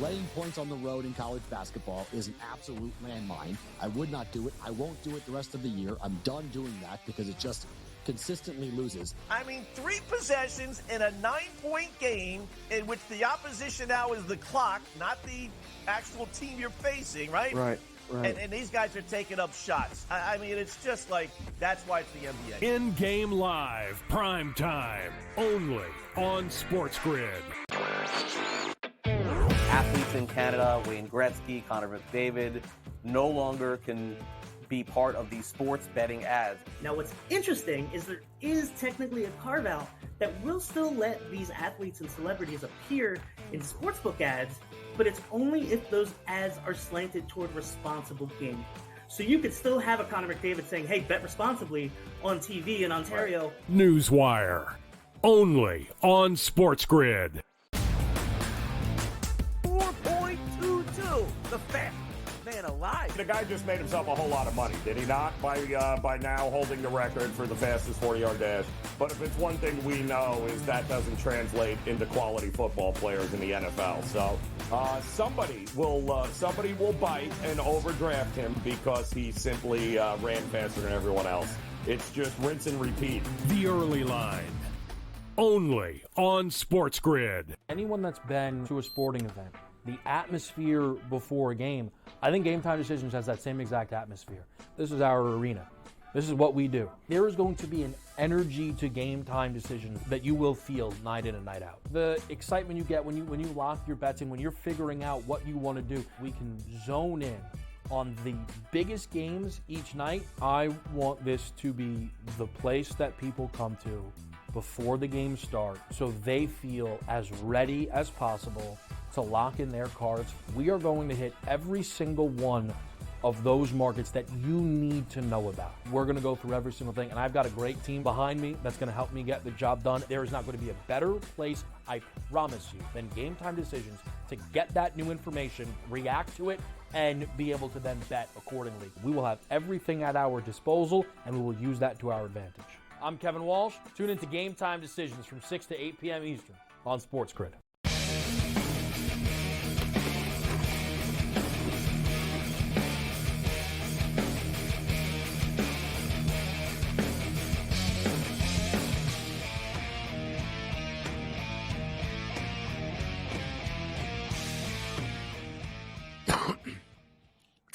Laying points on the road in college basketball is an absolute landmine. I would not do it. I won't do it the rest of the year. I'm done doing that because it just consistently loses. I mean, 3 possessions in a 9-point game in which the opposition now is the clock, not the actual team you're facing, right? Right. And these guys are taking up shots. I mean, it's just that's why it's the NBA. In-game live, prime time, only on SportsGrid. Athletes in Canada, Wayne Gretzky, Connor McDavid, no longer can be part of these sports betting ads. Now, what's interesting is there is technically a carve-out that will still let these athletes and celebrities appear in sportsbook ads, but it's only if those ads are slanted toward responsible gaming. So you could still have a Connor McDavid saying, hey, bet responsibly on TV in Ontario. Newswire, only on SportsGrid. 4.22, the fat man alive. The guy just made himself a whole lot of money, did he not? By now holding the record for the fastest 40-yard dash. But if it's one thing we know is that doesn't translate into quality football players in the NFL. So somebody will bite and overdraft him because he simply ran faster than everyone else. It's just rinse and repeat. The early line, only on SportsGrid. Anyone that's been to a sporting event, the atmosphere before a game, I think Game Time Decisions has that same exact atmosphere. This is our arena. This is what we do. There is going to be an energy to Game Time Decisions that you will feel night in and night out. The excitement you get when you lock your bets in, when you're figuring out what you want to do, we can zone in on the biggest games each night. I want this to be the place that people come to before the games start so they feel as ready as possible to lock in their cards. We are going to hit every single one of those markets that you need to know about. We're going to go through every single thing, and I've got a great team behind me that's going to help me get the job done. There is not going to be a better place, I promise you, than Game Time Decisions to get that new information, react to it, and be able to then bet accordingly. We will have everything at our disposal, and we will use that to our advantage. I'm Kevin Walsh. Tune into Game Time Decisions from 6 to 8 p.m. Eastern on SportsGrid.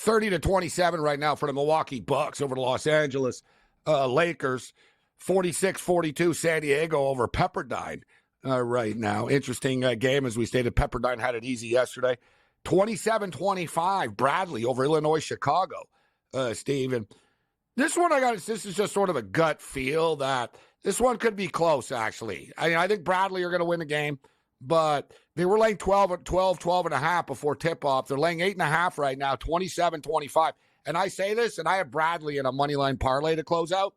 $30-27 right now for the Milwaukee Bucks over the Los Angeles Lakers. 46-42 San Diego over Pepperdine right now. Interesting game, as we stated. Pepperdine had it easy yesterday. 27-25 Bradley over Illinois Chicago, Steve. And this one, this is just sort of a gut feel that this one could be close, actually. I think Bradley are going to win the game, but they were laying 12 and a half before tip-off. They're laying 8.5 right now, 27-25. And I say this, and I have Bradley in a moneyline parlay to close out,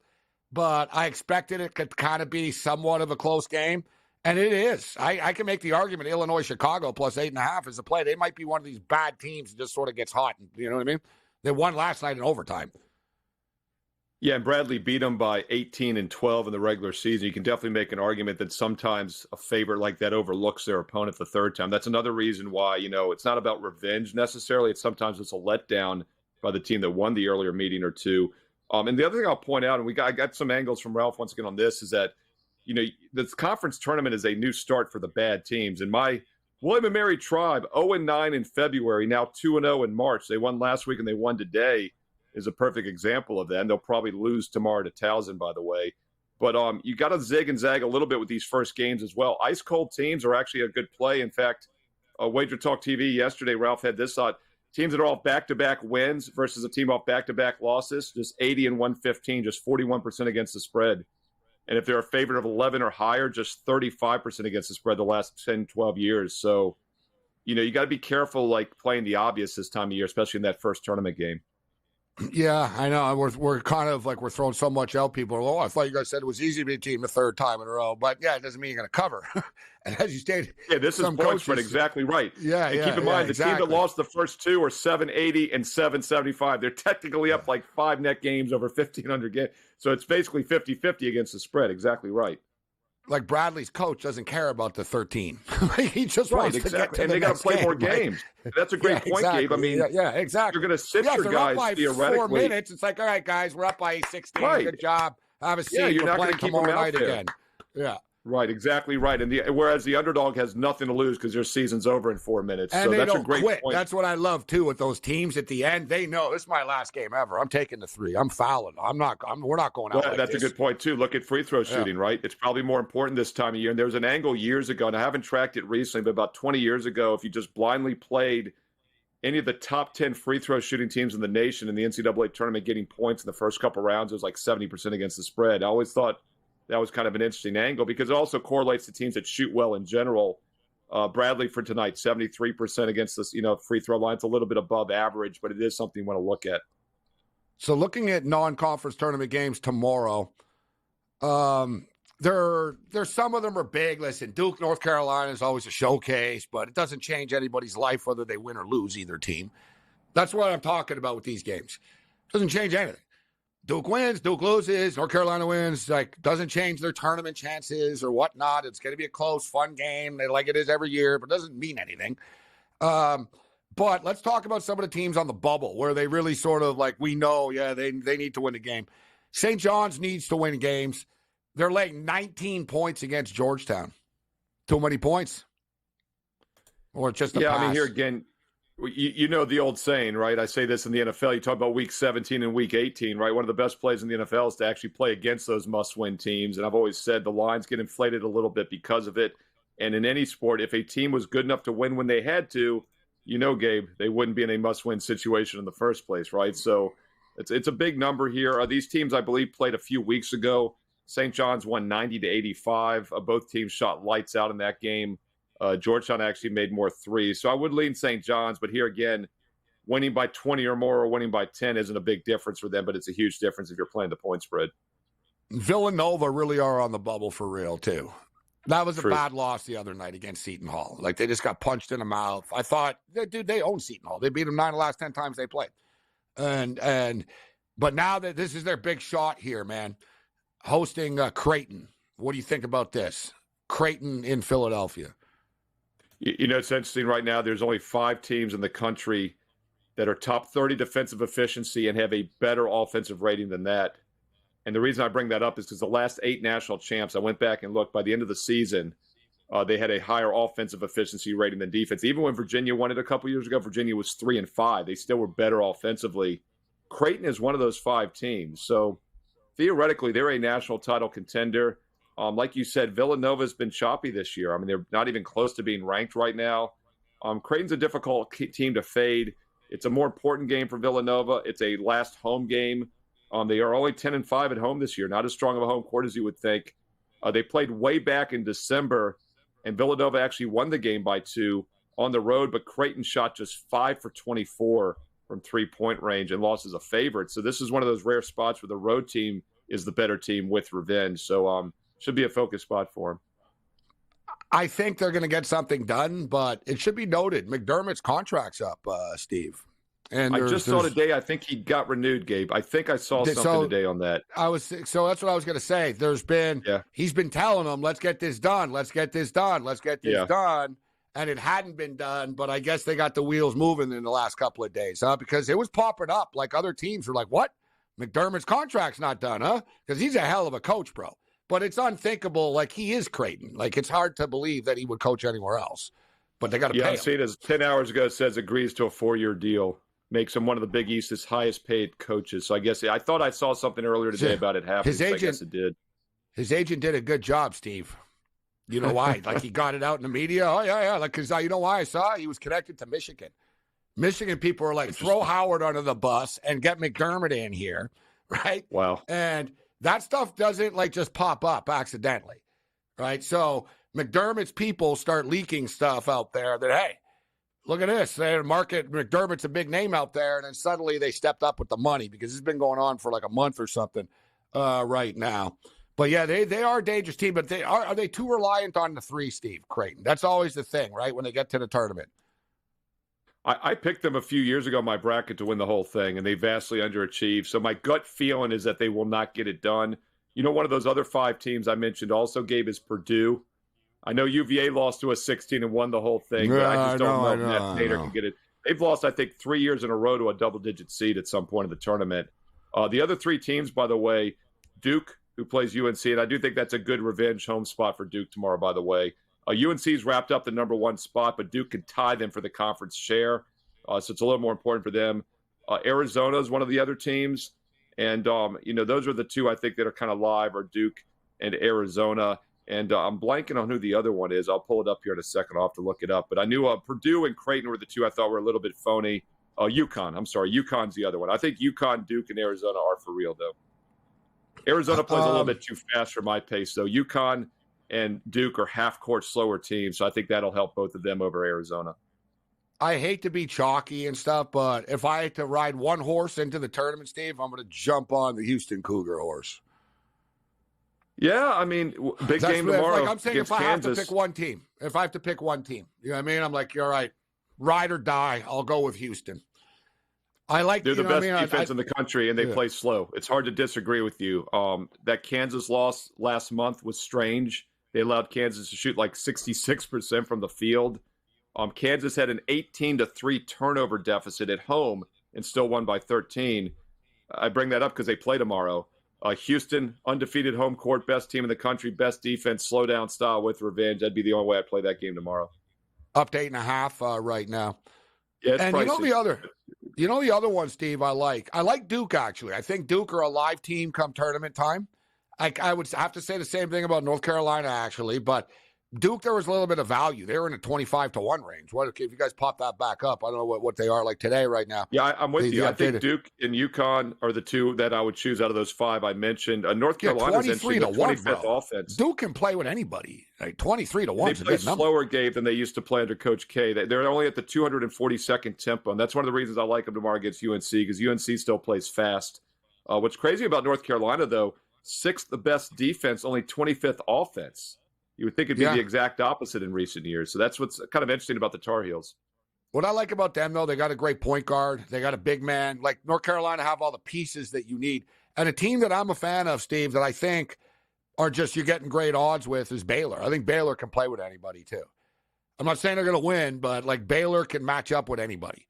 but I expected it could kind of be somewhat of a close game, and it is. I can make the argument Illinois-Chicago plus 8.5 is a play. They might be one of these bad teams that just sort of gets hot. You know what I mean? They won last night in overtime. Yeah, and Bradley beat them by 18 and 12 in the regular season. You can definitely make an argument that sometimes a favorite like that overlooks their opponent the third time. That's another reason why, it's not about revenge necessarily. Sometimes it's a letdown by the team that won the earlier meeting or two. And the other thing I'll point out, and I got some angles from Ralph once again on this, is that, this conference tournament is a new start for the bad teams. And my William & Mary tribe, 0-9 in February, now 2-0 in March. They won last week and they won today. Is a perfect example of that. And they'll probably lose tomorrow to Towson, by the way. But you got to zig and zag a little bit with these first games as well. Ice cold teams are actually a good play. In fact, Wager Talk TV yesterday, Ralph had this thought. Teams that are off back-to-back wins versus a team off back-to-back losses, just 80 and 115, just 41% against the spread. And if they're a favorite of 11 or higher, just 35% against the spread the last 10, 12 years. So, you got to be careful, like playing the obvious this time of year, especially in that first tournament game. Yeah, I know. We're kind of like we're throwing so much out. People are, I thought you guys said it was easy to be a team the third time in a row. But, yeah, it doesn't mean you're going to cover. And as you stated, this is point spread, exactly right. Yeah, and keep in mind, the team that lost the first two are 780 and 775. They're technically up like 5 net games over 1,500 games. So it's basically 50-50 against the spread. Exactly right. Like Bradley's coach doesn't care about the 13. He just wants to get to and they got to play more games. That's a great point, exactly. Gabe. I mean, exactly. You're going to sit your guys up by theoretically. 4 minutes. It's like, all right, guys, we're up by 16. Right. Good job. Have a seat. Yeah, you're we're not playing going to keep tomorrow them out night there. again. Yeah. Right, exactly right. And whereas the underdog has nothing to lose because their season's over in 4 minutes. And so they that's don't a great quit. point. That's what I love too with those teams at the end. They know this is my last game ever. I'm taking the 3. I'm fouling. We're not going out. Well, that's this. a good point too. Look at free throw shooting, right? It's probably more important this time of year. And there was an angle years ago, and I haven't tracked it recently, but about 20 years ago, if you just blindly played any of the top 10 free throw shooting teams in the nation in the NCAA tournament getting points in the first couple rounds, it was like 70% against the spread. I always thought that was kind of an interesting angle because it also correlates to teams that shoot well in general. Bradley for tonight, 73% against this, free throw line. It's a little bit above average, but it is something you want to look at. So looking at non-conference tournament games tomorrow, there's some of them are big. Listen, Duke, North Carolina is always a showcase, but it doesn't change anybody's life whether they win or lose either team. That's what I'm talking about with these games. It doesn't change anything. Duke wins, Duke loses, North Carolina wins, doesn't change their tournament chances or whatnot. It's going to be a close, fun game like it is every year, but it doesn't mean anything. But let's talk about some of the teams on the bubble where they really sort of we know, they need to win the game. St. John's needs to win games. They're laying 19 points against Georgetown. Too many points? Or just a pass? I mean, here again, you know the old saying, right? I say this in the NFL. You talk about week 17 and week 18, right? One of the best plays in the NFL is to actually play against those must-win teams. And I've always said the lines get inflated a little bit because of it. And in any sport, if a team was good enough to win when they had to, Gabe, they wouldn't be in a must-win situation in the first place, right? So it's a big number here. These teams, I believe, played a few weeks ago. St. John's won 90-85. Both teams shot lights out in that game. Georgetown actually made more threes. So I would lean St. John's, but here again, winning by 20 or more or winning by 10 isn't a big difference for them, but it's a huge difference if you're playing the point spread. Villanova really are on the bubble for real, too. That was True. a bad loss the other night against Seton Hall. Like, they just got punched in the mouth. I thought, dude, they own Seton Hall. They beat them 9 of the last 10 times they played. But now that this is their big shot here, man, hosting Creighton. What do you think about this? Creighton in Philadelphia. You know, it's interesting right now. There's only 5 teams in the country that are top 30 defensive efficiency and have a better offensive rating than that. And the reason I bring that up is because the last 8 national champs, I went back and looked, by the end of the season, they had a higher offensive efficiency rating than defense. Even when Virginia won it a couple years ago, Virginia was 3 and 5. They still were better offensively. Creighton is one of those 5 teams. So theoretically, they're a national title contender. Like you said, Villanova's been choppy this year. I mean, they're not even close to being ranked right now. Creighton's a difficult team to fade. It's a more important game for Villanova. It's a last home game. They are only 10 and 5 at home this year. Not as strong of a home court as you would think. They played way back in December, and Villanova actually won the game by 2 on the road, but Creighton shot just 5 for 24 from 3-point range and lost as a favorite. So this is one of those rare spots where the road team is the better team with revenge. So should be a focus spot for them. I think they're going to get something done, but it should be noted, McDermott's contract's up, Steve. And I just saw today, I think he got renewed, Gabe. I think I saw something today on that. So that's what I was going to say. He's been telling them, let's get this done. Let's get this done. Let's get this done. And it hadn't been done, but I guess they got the wheels moving in the last couple of days, because it was popping up. Like, other teams were like, what? McDermott's contract's not done, huh? Because he's a hell of a coach, bro. But it's unthinkable. Like, he is Creighton. Like, it's hard to believe that he would coach anywhere else. But they got to pay him. Yeah, I'm seeing it as 10 hours ago, it says agrees to a 4-year deal. Makes him one of the Big East's highest paid coaches. So I guess I thought I saw something earlier today about it happening. I guess it did. His agent did a good job, Steve. You know why? Like, he got it out in the media. Oh, yeah. Like, because you know why I saw it? He was connected to Michigan. Michigan people were like, throw Howard under the bus and get McDermott in here, right? Wow. And that stuff doesn't, like, just pop up accidentally, right? So McDermott's people start leaking stuff out there that, hey, look at this. They market McDermott's a big name out there, and then suddenly they stepped up with the money because it's been going on for like a month or something right now. But yeah, they are a dangerous team, but are they too reliant on the 3, Steve, Creighton? That's always the thing, right, when they get to the tournament. I picked them a few years ago in my bracket to win the whole thing, and they vastly underachieved. So my gut feeling is that they will not get it done. You know, one of those other 5 teams I mentioned also, Gabe, is Purdue. I know UVA lost to a 16 and won the whole thing, but I just don't know if Matt Nader can get it. They've lost, I think, 3 years in a row to a double-digit seed at some point in the tournament. The other 3 teams, by the way, Duke, who plays UNC, and I do think that's a good revenge home spot for Duke tomorrow, by the way. UNC's wrapped up the number 1 spot, but Duke can tie them for the conference share, so it's a little more important for them. Arizona is one of the other teams, and those are the 2 I think that are kind of live, are Duke and Arizona. And I'm blanking on who the other one is. I'll pull it up here in a second. I'll have to look it up. But I knew Purdue and Creighton were the 2 I thought were a little bit phony. UConn. I'm sorry. UConn's the other one. I think UConn, Duke, and Arizona are for real, though. Arizona plays a little bit too fast for my pace, though. UConn and Duke are half-court slower teams, so I think that'll help both of them over Arizona. I hate to be chalky and stuff, but if I had to ride one horse into the tournament, Steve, I'm going to jump on the Houston Cougar horse. Yeah, I mean, big game tomorrow. Like, I'm saying, if I have to pick one team, you know what I mean? I'm like, you're right, ride or die. I'll go with Houston. They're the best defense in the country, and they play slow. It's hard to disagree with you. That Kansas loss last month was strange. They allowed Kansas to shoot like 66% from the field. Kansas had an 18-3 turnover deficit at home and still won by 13. I bring that up because they play tomorrow. Houston, undefeated home court, best team in the country, best defense, slow down style with revenge. That'd be the only way I'd play that game tomorrow. Up to 8.5 right now. Yeah, it's and pricey. you know the other one, Steve, I like Duke, actually. I think Duke are a live team come tournament time. I would have to say the same thing about North Carolina, actually, but Duke, there was a little bit of value. They were in a 25-1 range. What if you guys pop that back up? I don't know what they are like today right now. Yeah, I'm with you. I think Duke and UConn are the two that I would choose out of those five I mentioned. North Carolina's 23-1, 25th offense. Duke can play with anybody. Like 23-1. They play slower game than they used to play under Coach K. They're only at the 242nd tempo, and that's one of the reasons I like them tomorrow against UNC, because UNC still plays fast. What's crazy about North Carolina, though, 6th the best defense, only 25th offense. You would think it'd be the exact opposite in recent years. So that's what's kind of interesting about the Tar Heels. What I like about them, though, they got a great point guard. They got a big man. Like North Carolina have all the pieces that you need. And a team that I'm a fan of, Steve, that I think are just you're getting great odds with is Baylor. I think Baylor can play with anybody, too. I'm not saying they're going to win, but like Baylor can match up with anybody,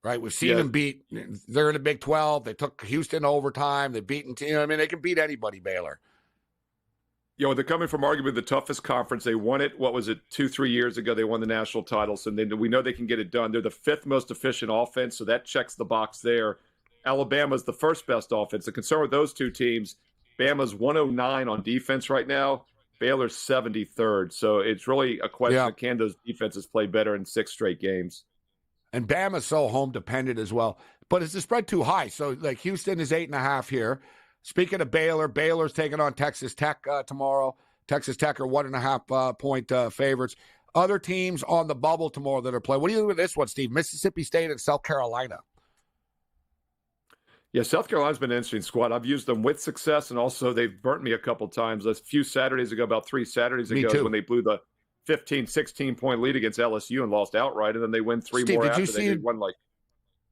right? We've seen them beat. They're in the Big 12. They took Houston to overtime. They've beaten, they can beat anybody, Baylor. They're coming from arguably the toughest conference. They won it, 2-3 years ago? They won the national title, so we know they can get it done. They're the 5th most efficient offense, so that checks the box there. Alabama's the 1st best offense. The concern with those two teams, Bama's 109 on defense right now. Baylor's 73rd. So it's really a question of can those defenses play better in 6 straight games? And Bama's so home dependent as well. But is the spread too high? So like Houston is 8.5 here. Speaking of Baylor, Baylor's taking on Texas Tech tomorrow. Texas Tech are 1.5 point favorites. Other teams on the bubble tomorrow that are playing. What do you think of this one, Steve? Mississippi State and South Carolina. Yeah, South Carolina's been an interesting squad. I've used them with success, and also they've burnt me a couple times. A few Saturdays ago, about 3 Saturdays ago, when they blew the 15, 16-point lead against LSU and lost outright, and then they win 3 Steve, more did after you see, they won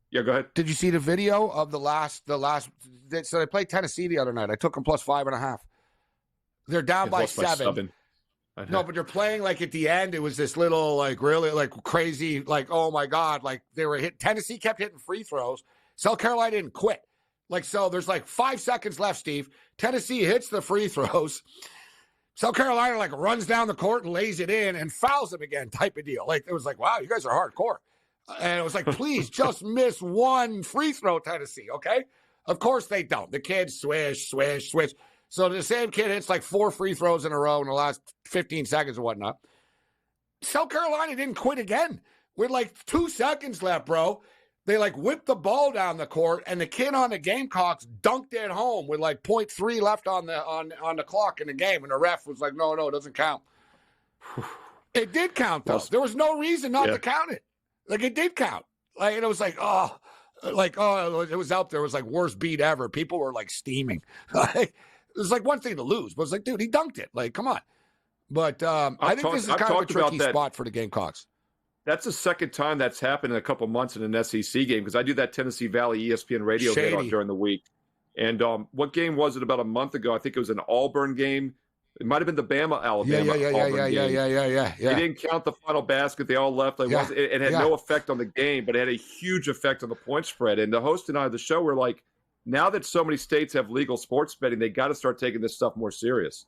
Yeah, go ahead. Did you see the video of the last? So they played Tennessee the other night. I took them plus 5.5. They're down by 7. No, but they're playing like at the end. It was this little really crazy oh my God, they were hit. Tennessee kept hitting free throws. South Carolina didn't quit. So there's 5 seconds left, Steve. Tennessee hits the free throws. South Carolina runs down the court and lays it in and fouls them again, type of deal. It was wow, you guys are hardcore. And it was please just miss 1 free throw, Tennessee, okay? Of course they don't. The kids swish. So the same kid hits 4 free throws in a row in the last 15 seconds or whatnot. South Carolina didn't quit again. With 2 seconds left, bro. They whipped the ball down the court, and the kid on the Gamecocks dunked it home with 0.3 left on the clock in the game, and the ref was no, it doesn't count. It did count, though. There was no reason not to count it. It did count. And it was it was out there. It was worst beat ever. People were steaming. It was one thing to lose, but it's dude, he dunked it. Come on. But I think this is kind of a tricky spot for the Gamecocks. That's the second time that's happened in a couple months in an SEC game, because I do that Tennessee Valley ESPN radio hit on during the week. And what game was it about a month ago? I think it was an Auburn game. It might have been the Bama-Alabama Auburn game. Yeah. They didn't count the final basket. They all left. It had no effect on the game, but it had a huge effect on the point spread. And the host and I of the show were now that so many states have legal sports betting, they got to start taking this stuff more serious.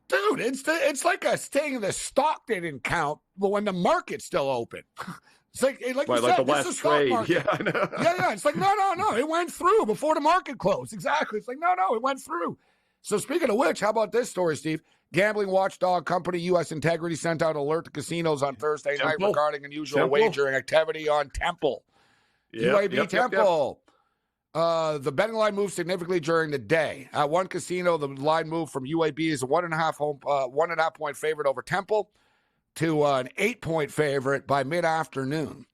Dude, it's like a thing. The stock didn't count, but when the market's still open, it's like you said, the last trade. Yeah, I know. Yeah. It's no, it went through before the market closed. Exactly. It's no, it went through. So speaking of which, how about this story, Steve? Gambling watchdog company U.S. Integrity sent out an alert to casinos on Thursday night regarding unusual wagering activity on Temple. UAB Temple. The betting line moved significantly during the day. At one casino, the line moved from UAB as a 1.5 point favorite over Temple to an 8-point favorite by mid-afternoon.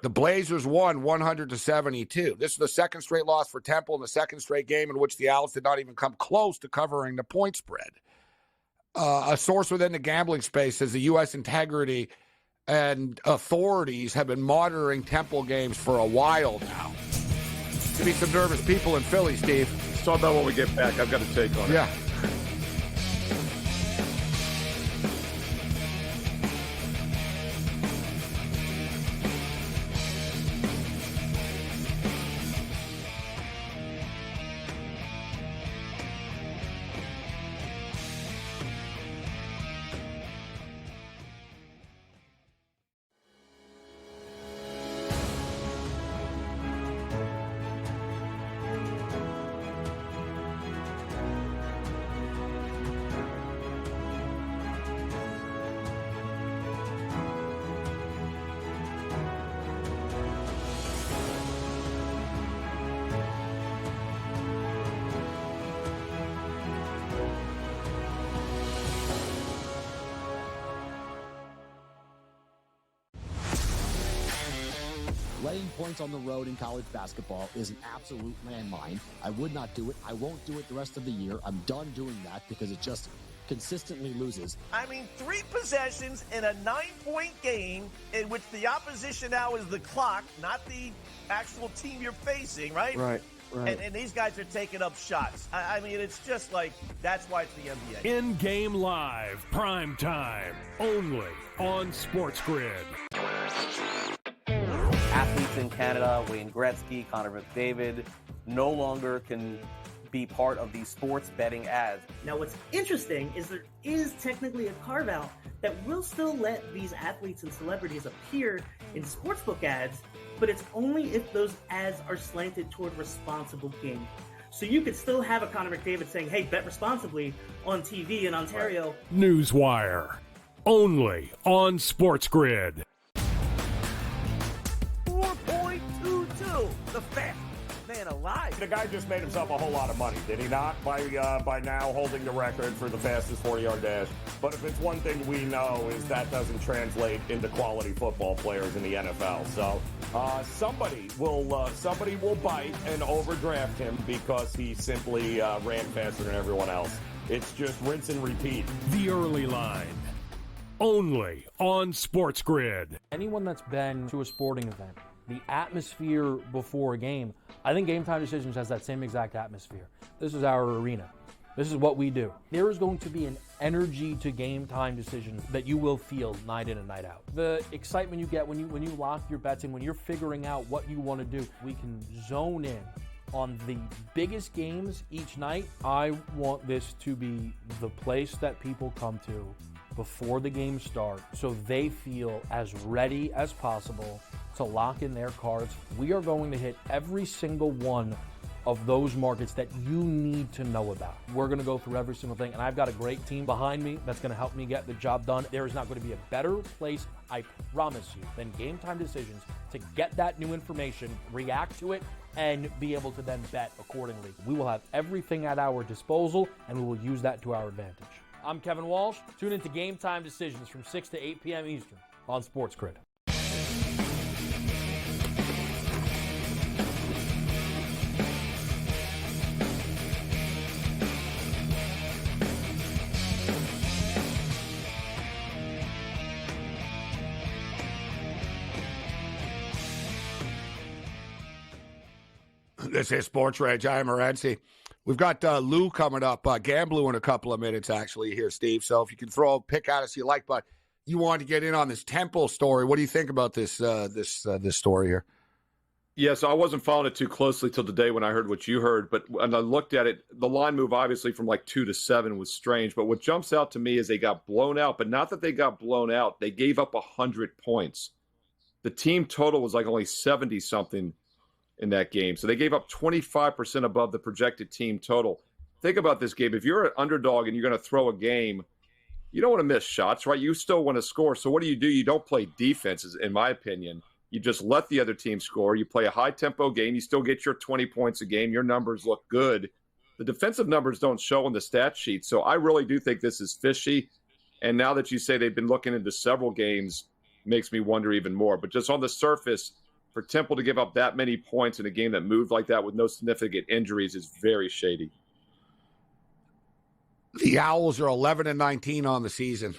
The Blazers won 100-72. This is the second straight loss for Temple and the second straight game in which the Owls did not even come close to covering the point spread. A source within the gambling space says the U.S. Integrity and authorities have been monitoring Temple games for a while now. To be some nervous people in Philly, Steve. Let's talk about when we get back. I've got a take on it. Yeah. Laying points on the road in college basketball is an absolute landmine. I would not do it. I won't do it the rest of the year. I'm done doing that because it just consistently loses. I mean, 3 possessions in a 9-point game in which the opposition now is the clock, not the actual team you're facing, right? Right. And these guys are taking up shots. I mean, it's just like, that's why it's the NBA. In-game live, prime time, only on SportsGrid. Athletes in Canada, Wayne Gretzky, Connor McDavid, no longer can be part of these sports betting ads. Now, what's interesting is there is technically a carve-out that will still let these athletes and celebrities appear in sportsbook ads, but it's only if those ads are slanted toward responsible gaming. So you could still have a Connor McDavid saying, hey, bet responsibly on TV in Ontario. Newswire, only on SportsGrid. 4.22, the fastest man alive. The guy just made himself a whole lot of money, did he not? By now holding the record for the fastest 40-yard dash. But if it's one thing we know is that doesn't translate into quality football players in the NFL. So somebody will bite and overdraft him because he simply ran faster than everyone else. It's just rinse and repeat. The early line, only on SportsGrid. Anyone that's been to a sporting event, the atmosphere before a game, I think Game Time Decisions has that same exact atmosphere. This is our arena. This is what we do. There is going to be an energy to Game Time Decisions that you will feel night in and night out. The excitement you get when you lock your bets in, when you're figuring out what you want to do, we can zone in on the biggest games each night. I want this to be the place that people come to before the games start so they feel as ready as possible to lock in their cards. We are going to hit every single one of those markets that you need to know about. We're going to go through every single thing, and I've got a great team behind me that's going to help me get the job done. There is not going to be a better place, I promise you, than Game Time Decisions to get that new information, react to it, and be able to then bet accordingly. We will have everything at our disposal, and we will use that to our advantage. I'm Kevin Walsh. Tune into Game Time Decisions from 6 to 8 p.m. Eastern on SportsGrid. This is SportsRage. I am Morency. We've got Lou coming up, Gamblu in a couple of minutes, actually, here, Steve. So if you can throw a pick at us you like, but you wanted to get in on this Temple story. What do you think about this story here? Yeah, so I wasn't following it too closely till today when I heard what you heard. But when I looked at it, the line move obviously from like 2 to 7 was strange. But what jumps out to me is they got blown out. But not that they got blown out. They gave up 100 points. The team total was like only 70-something in that game. So they gave up 25% above the projected team total. Think about this game. If you're an underdog and you're going to throw a game, you don't want to miss shots, right? You still want to score. So what do? You don't play defenses, in my opinion. You just let the other team score. You play a high-tempo game. You still get your 20 points a game. Your numbers look good. The defensive numbers don't show on the stat sheet. So I really do think this is fishy. And now that you say they've been looking into several games, makes me wonder even more. But just on the surface, for Temple to give up that many points in a game that moved like that with no significant injuries is very shady. The Owls are 11-19 on the season.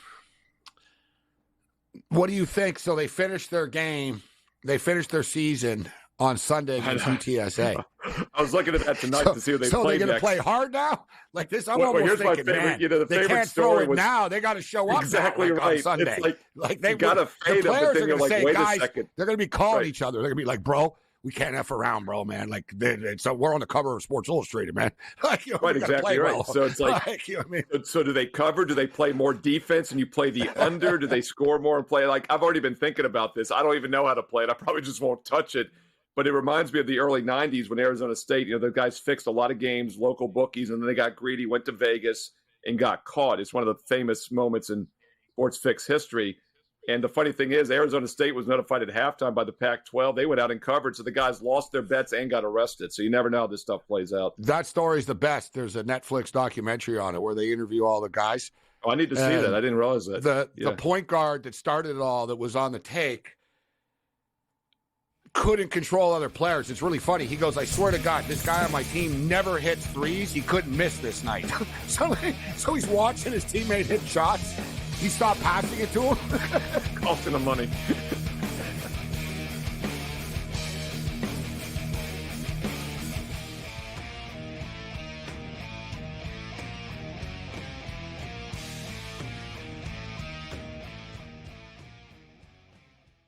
What do you think? So they finished their game. They finished their season on Sunday against UTSA. I was looking at that tonight to see what they so play they're going next. to play hard now? Like this, I'm Well, almost here's thinking, my favorite, man, the they favorite can't throw story it was now. They got to show up exactly now, right. on Sunday. It's like they you got to fade them, but then you're like, say, wait guys, a second. They're going to be calling Right. each other. They're going to be like, bro, we can't F around, bro, man. Like, so we're on the cover of Sports Illustrated, man. Like, you know, Right, we gotta exactly play right. well. So it's like, you know what I mean? so do they cover? Do they play more defense and you play the under? Do they score more and play? Like, I've already been thinking about this. I don't even know how to play it. I probably just won't touch it. But it reminds me of the early 90s when Arizona State, the guys fixed a lot of games, local bookies, and then they got greedy, went to Vegas, and got caught. It's one of the famous moments in sports fix history. And the funny thing is, Arizona State was notified at halftime by the Pac-12. They went out and covered, so the guys lost their bets and got arrested. So you never know how this stuff plays out. That story's the best. There's a Netflix documentary on it where they interview all the guys. Oh, I need to see that. I didn't realize that. The point guard that started it all, that was on the take, couldn't control other players. It's really funny. He goes, I swear to God, this guy on my team never hits threes. He couldn't miss this night. so he's watching his teammate hit shots. He stopped passing it to him. Costing him money.